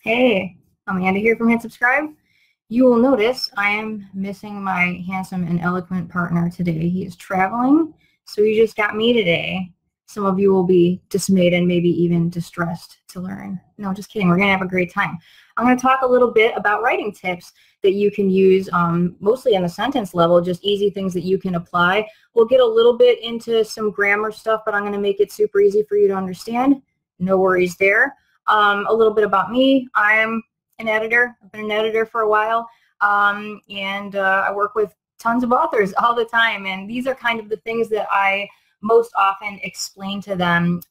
Hey, Amanda here from Hit Subscribe. You will notice I am missing my handsome and eloquent partner today. He is traveling, so he just got me today. Some of you will be dismayed and maybe even distressed to learn. No, just kidding. We're going to have a great time. I'm going to talk a little bit about writing tips that you can use mostly on the sentence level, just easy things that you can apply. We'll get a little bit into some grammar stuff, but I'm going to make it super easy for you to understand. No worries there. A little bit about me. I'm an editor. I've been an editor for a while, and I work with tons of authors all the time, and these are kind of the things that I most often explain to them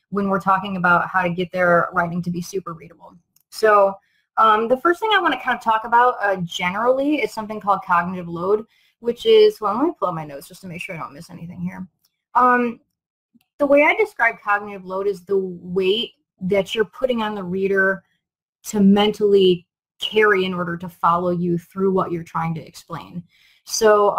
when we're talking about how to get their writing to be super readable. So the first thing I want to kind of talk about generally is something called cognitive load, which is, well, let me pull up my notes just to make sure I don't miss anything here. The way I describe cognitive load is the weight that you're putting on the reader to mentally carry in order to follow you through what you're trying to explain. So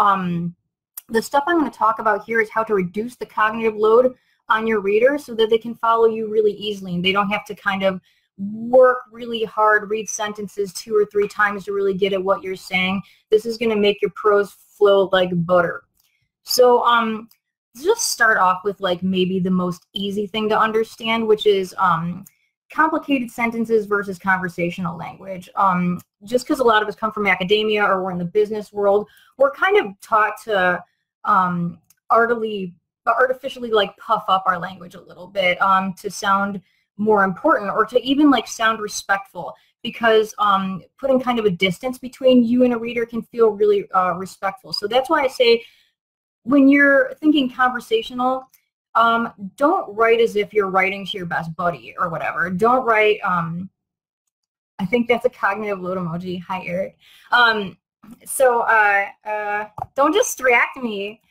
the stuff I'm going to talk about here is how to reduce the cognitive load on your reader so that they can follow you really easily and they don't have to kind of work really hard, read sentences 2 or 3 times to really get at what you're saying. This is going to make your prose flow like butter. So just start off with like maybe the most easy thing to understand, which is complicated sentences versus conversational language. Just because a lot of us come from academia or we're in the business world, we're kind of taught to artificially like puff up our language a little bit to sound more important or to even like sound respectful, because putting kind of a distance between you and a reader can feel really respectful. So that's why I say, when you're thinking conversational, don't write as if you're writing to your best buddy or whatever. Don't write, I think that's a cognitive load emoji. Hi, Eric. Don't distract me.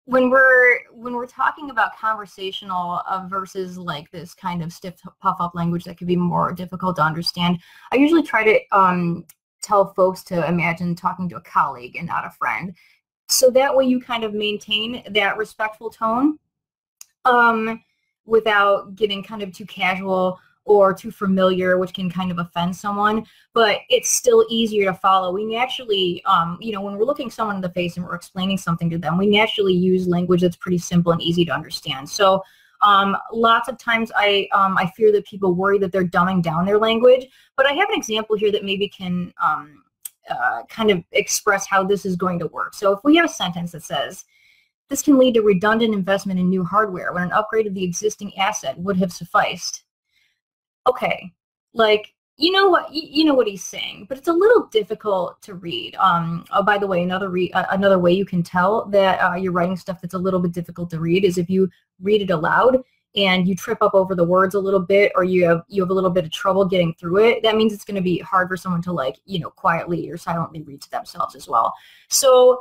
When we're talking about conversational versus like this kind of stiff puff up language that could be more difficult to understand, I usually try to tell folks to imagine talking to a colleague and not a friend. So that way you kind of maintain that respectful tone without getting kind of too casual or too familiar, which can kind of offend someone, but it's still easier to follow. We naturally, when we're looking someone in the face and we're explaining something to them, we naturally use language that's pretty simple and easy to understand. So lots of times I fear that people worry that they're dumbing down their language, but I have an example here that maybe can kind of express how this is going to work. So if we have a sentence that says, this can lead to redundant investment in new hardware when an upgrade of the existing asset would have sufficed. Okay, like, you know what he's saying, but it's a little difficult to read. Oh, by the way, another way you can tell that you're writing stuff that's a little bit difficult to read is if you read it aloud and you trip up over the words a little bit, or you have a little bit of trouble getting through it. That means it's going to be hard for someone to, like, quietly or silently read to themselves as well. So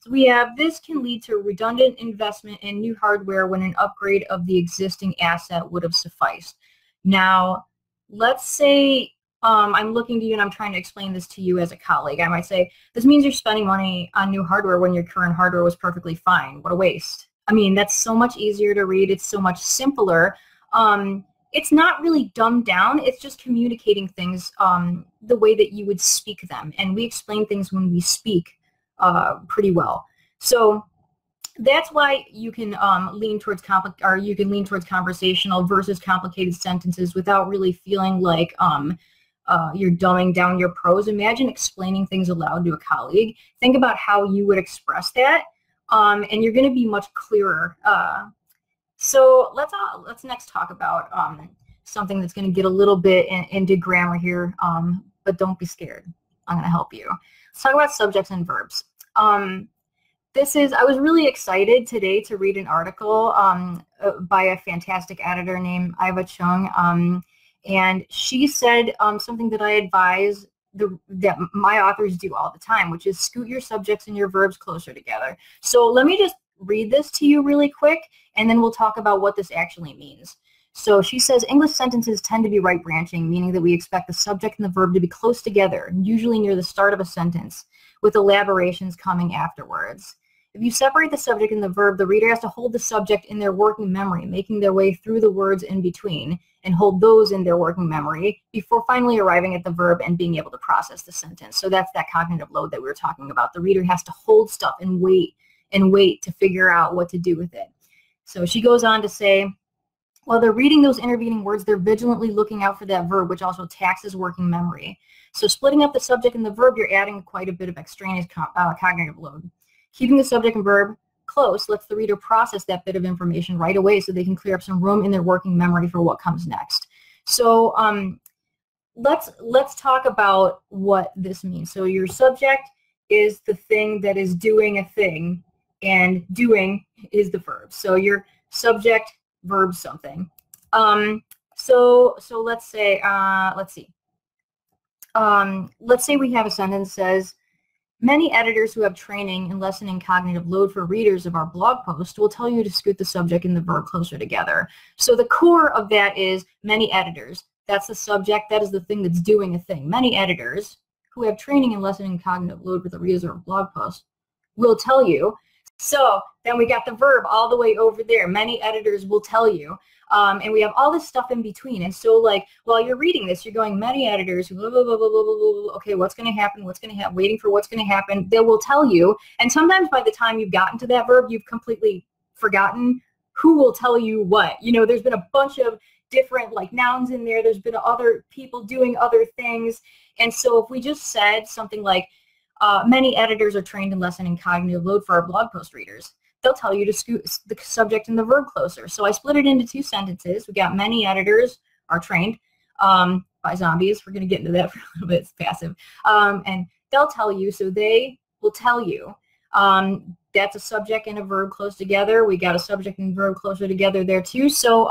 we have, this can lead to redundant investment in new hardware when an upgrade of the existing asset would have sufficed. Now, let's say I'm looking to you and I'm trying to explain this to you as a colleague. I might say, this means you're spending money on new hardware when your current hardware was perfectly fine. What a waste. I mean, that's so much easier to read. It's so much simpler. It's not really dumbed down. It's just communicating things the way that you would speak them. And we explain things when we speak pretty well. So that's why you can lean towards conversational versus complicated sentences without really feeling like you're dumbing down your prose. Imagine explaining things aloud to a colleague. Think about how you would express that. And you're going to be much clearer. So let's next talk about something that's going to get a little bit into grammar here, but don't be scared. I'm going to help you. Let's talk about subjects and verbs. I was really excited today to read an article by a fantastic editor named Iva Chung, and she said something that I advise that my authors do all the time, which is scoot your subjects and your verbs closer together. So let me just read this to you really quick, and then we'll talk about what this actually means. So she says, English sentences tend to be right branching, meaning that we expect the subject and the verb to be close together, usually near the start of a sentence, with elaborations coming afterwards. If you separate the subject and the verb, the reader has to hold the subject in their working memory, making their way through the words in between, and hold those in their working memory before finally arriving at the verb and being able to process the sentence. So that's that cognitive load that we were talking about. The reader has to hold stuff and wait to figure out what to do with it. So she goes on to say, while they're reading those intervening words, they're vigilantly looking out for that verb, which also taxes working memory. So splitting up the subject and the verb, you're adding quite a bit of extraneous cognitive load. Keeping the subject and verb close lets the reader process that bit of information right away so they can clear up some room in their working memory for what comes next. So let's talk about what this means. So your subject is the thing that is doing a thing, and doing is the verb. So your subject, verb, something. So let's say, let's say we have a sentence that says, many editors who have training in lessening cognitive load for readers of our blog post will tell you to scoot the subject and the verb closer together. So the core of that is many editors. That's the subject. That is the thing that's doing a thing. Many editors who have training in lessening cognitive load for the readers of our blog post will tell you. So then we got the verb all the way over there. Many editors will tell you. And we have all this stuff in between. And so, like, while you're reading this, you're going, many editors, blah, blah, blah, blah, blah, blah, blah. Okay, what's going to happen? What's going to happen? Waiting for what's going to happen. They will tell you. And sometimes by the time you've gotten to that verb, you've completely forgotten who will tell you what. You know, there's been a bunch of different, like, nouns in there. There's been other people doing other things. And so if we just said something like, many editors are trained in lessening cognitive load for our blog post readers, they'll tell you to scoot the subject and the verb closer. So I split it into two sentences. We got many editors are trained by zombies. We're going to get into that for a little bit. It's passive. And they'll tell you, so they will tell you. That's a subject and a verb close together. We got a subject and verb closer together there too. So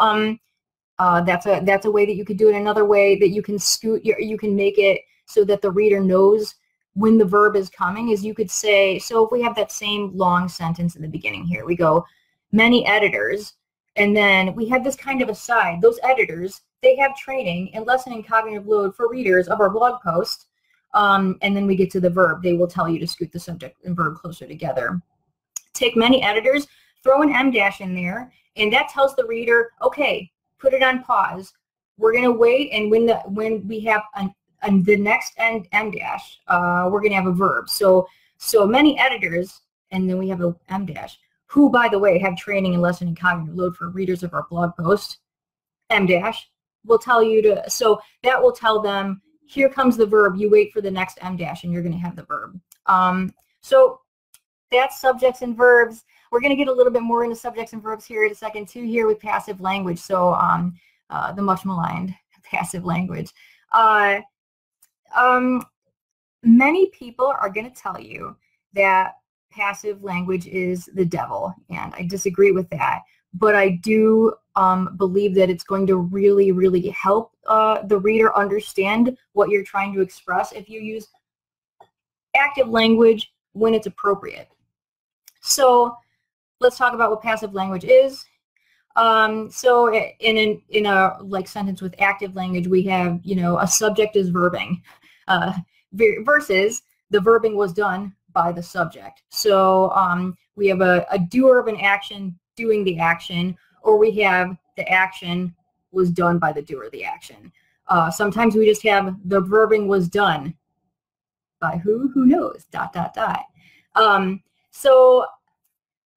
that's a way that you could do it. Another way that you can scoot, you can make it so that the reader knows when the verb is coming is you could say, so if we have that same long sentence in the beginning here, we go, many editors, and then we have this kind of aside. Those editors, they have training in lessening cognitive load for readers of our blog post, and then we get to the verb. They will tell you to scoot the subject and verb closer together. Take many editors, throw an M dash in there, and that tells the reader, okay, put it on pause. We're going to wait, and when we have and the next M dash, we're going to have a verb. So many editors, and then we have a M dash, who, by the way, have training in lessening cognitive load for readers of our blog post, M dash, will tell you to, so that will tell them, here comes the verb, you wait for the next M dash, and you're going to have the verb. So that's subjects and verbs. We're going to get a little bit more into subjects and verbs here in a second, too, here with passive language. So the much maligned passive language. Many people are going to tell you that passive language is the devil, and I disagree with that. But I do believe that it's going to really, really help the reader understand what you're trying to express if you use active language when it's appropriate. So let's talk about what passive language is. So in a like sentence with active language, we have, you know, a subject is verbing, versus the verbing was done by the subject. So we have a doer of an action doing the action, or we have the action was done by the doer of the action. Sometimes we just have the verbing was done by who knows, ... So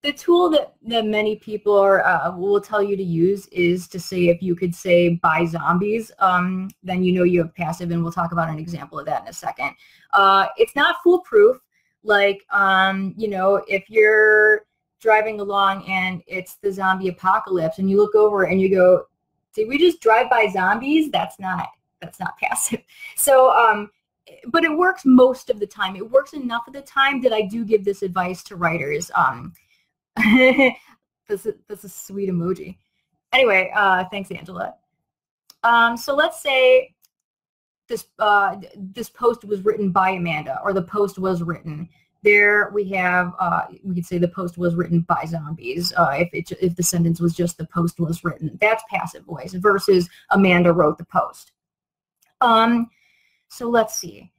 the tool that many people will tell you to use is to say, if you could say by zombies, then you know you have passive, and we'll talk about an example of that in a second. It's not foolproof. Like, you know, if you're driving along and it's the zombie apocalypse and you look over and you go, did we just drive by zombies? That's not passive. So, but it works most of the time. It works enough of the time that I do give this advice to writers. This is a sweet emoji. Anyway, thanks, Angela. So let's say this post was written by Amanda, or the post was written. There we have, we could say the post was written by zombies, if the sentence was just the post was written. That's passive voice versus Amanda wrote the post. So let's see.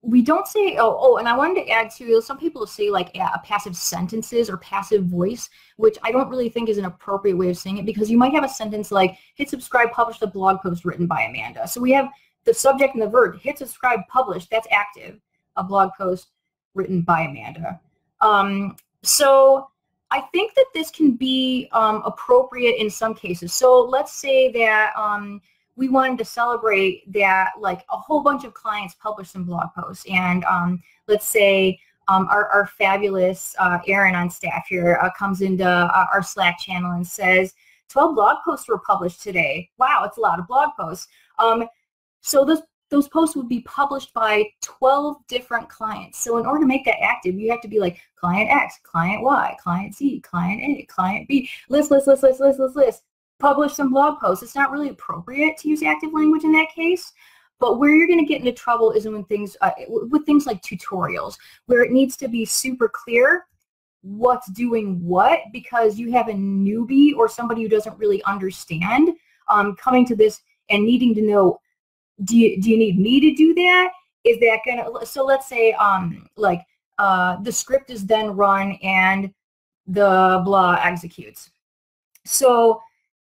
we don't say, oh, and I wanted to add too, some people say like passive sentences or passive voice, which I don't really think is an appropriate way of saying it, because you might have a sentence like, hit subscribe, publish a blog post written by Amanda. So we have the subject and the verb, hit subscribe, publish, that's active, a blog post written by Amanda. So I think that this can be appropriate in some cases. So let's say that we wanted to celebrate that like a whole bunch of clients published some blog posts, and let's say our fabulous Erin on staff here comes into our Slack channel and says 12 blog posts were published today. Wow, it's a lot of blog posts. So those posts would be published by 12 different clients. So in order to make that active, you have to be like client X, client Y, client Z, client A, client B, list, publish some blog posts. It's not really appropriate to use active language in that case. But where you're going to get into trouble is when things with things like tutorials, where it needs to be super clear what's doing what, because you have a newbie or somebody who doesn't really understand coming to this and needing to know, do you need me to do that? Is that gonna, so let's say the script is then run and the blah executes. So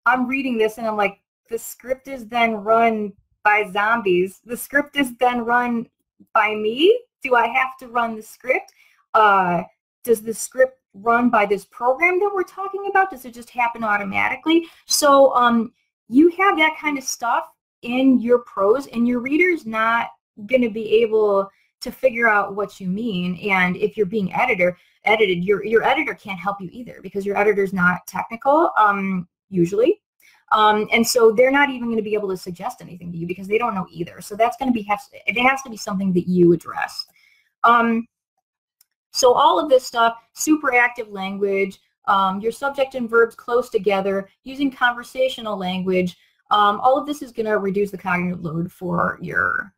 I'm reading this and I'm like, the script is then run by zombies. The script is then run by me. Do I have to run the script? Does the script run by this program that we're talking about? Does it just happen automatically? So you have that kind of stuff in your prose, and your reader's not going to be able to figure out what you mean. And if you're being edited, your editor can't help you either, because your editor's not technical usually. And so they're not even going to be able to suggest anything to you because they don't know either. So that's going to be, it has to be something that you address. So all of this stuff, super active language, your subject and verbs close together, using conversational language, all of this is going to reduce the cognitive load for your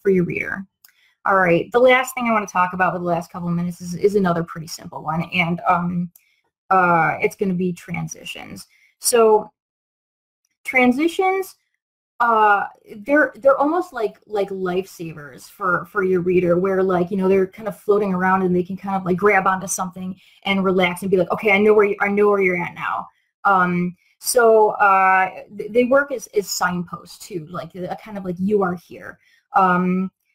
reader. All right, the last thing I want to talk about with the last couple of minutes is another pretty simple one, and it's going to be transitions. So transitions, they're almost like lifesavers for your reader, where like, you know, they're kind of floating around and they can kind of like grab onto something and relax and be like, okay, I know where you're at now. So they work as signposts too, like a kind of like, you are here.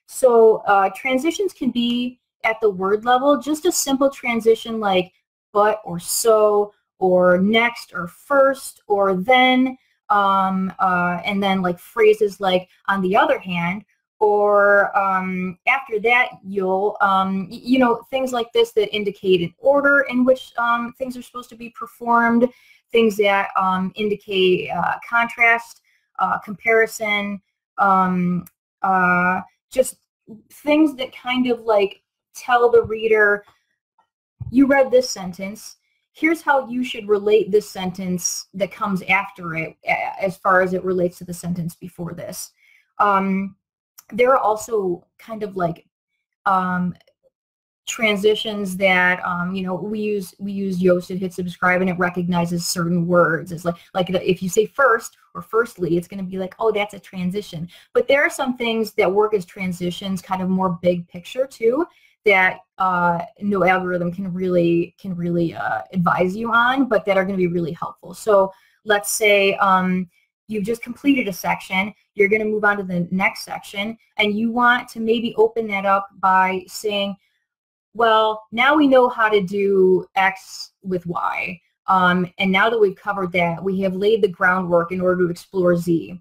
So transitions can be at the word level, just a simple transition like but or so, or next or first or then, and then like phrases like on the other hand, or after that you'll, you know, things like this that indicate an order in which things are supposed to be performed, things that indicate contrast, comparison, just things that kind of like tell the reader, you read this sentence, here's how you should relate this sentence that comes after it as far as it relates to the sentence before this. There are also kind of like transitions that you know, we use Yoast to hit subscribe, and it recognizes certain words. It's like if you say first or firstly, it's going to be like, oh, that's a transition. But there are some things that work as transitions, kind of more big picture too, that no algorithm can really advise you on, but that are going to be really helpful. So let's say you've just completed a section, you're going to move on to the next section, and you want to maybe open that up by saying, well, now we know how to do X with Y. And now that we've covered that, we have laid the groundwork in order to explore Z.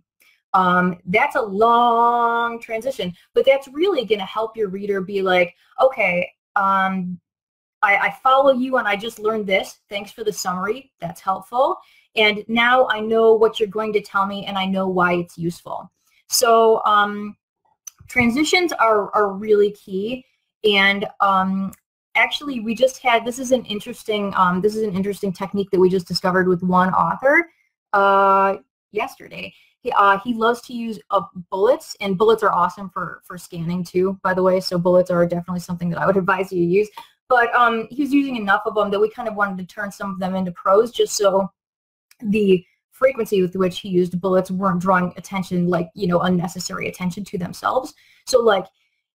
That's a long transition, but that's really going to help your reader be like, okay, I follow you and I just learned this. Thanks for the summary. That's helpful. And now I know what you're going to tell me and I know why it's useful. So transitions are really key. And actually, we just had, this is an interesting technique that we just discovered with one author yesterday. He loves to use bullets, and bullets are awesome for scanning too, by the way. So bullets are definitely something that I would advise you to use. But he was using enough of them that we kind of wanted to turn some of them into prose, just so the frequency with which he used bullets weren't drawing attention, like, you know, unnecessary attention to themselves. So like,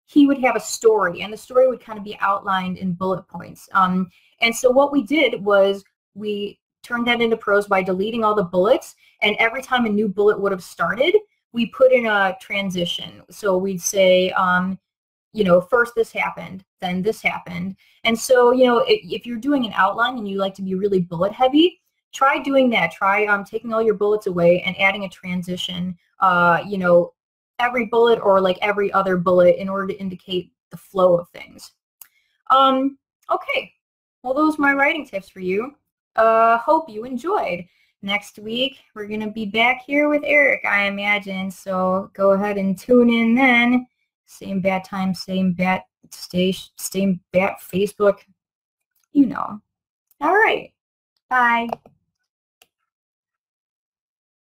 he would have a story, and the story would kind of be outlined in bullet points. And so what we did was we turned that into prose by deleting all the bullets, and every time a new bullet would have started, we put in a transition. So we'd say, you know, first this happened, then this happened. And so, you know, if you're doing an outline and you like to be really bullet heavy, try doing that. Try taking all your bullets away and adding a transition, you know, every bullet or like every other bullet in order to indicate the flow of things. Okay, well, those are my writing tips for you. Hope you enjoyed. Next week, we're going to be back here with Eric, I imagine. So go ahead and tune in then. Same bat time, same bat station, same bat Facebook, you know. All right, bye.